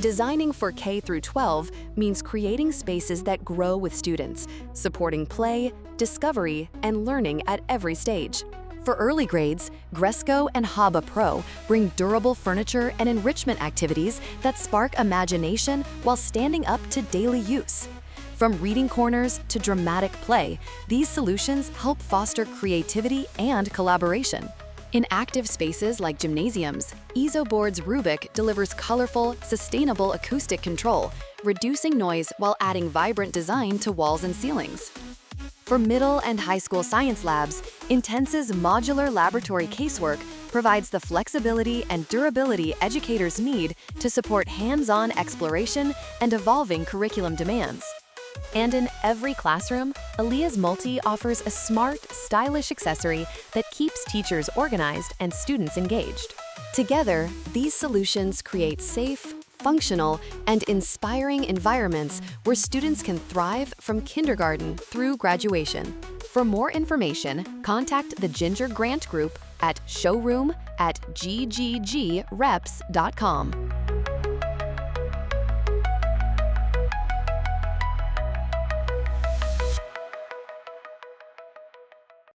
Designing for K-12 means creating spaces that grow with students, supporting play, discovery, and learning at every stage. For early grades, Gressco and Haba Pro bring durable furniture and enrichment activities that spark imagination while standing up to daily use. From reading corners to dramatic play, these solutions help foster creativity and collaboration. In active spaces like gymnasiums, Ezobord Rubik delivers colorful, sustainable acoustic control, reducing noise while adding vibrant design to walls and ceilings. For middle and high school science labs, Intensa's Modular Laboratory Casework provides the flexibility and durability educators need to support hands-on exploration and evolving curriculum demands. And in every classroom, Alea Multy offers a smart, stylish accessory that keeps teachers organized and students engaged. Together, these solutions create safe, functional, and inspiring environments where students can thrive from kindergarten through graduation. For more information, contact the Ginger Grant Group at showroom@gggreps.com.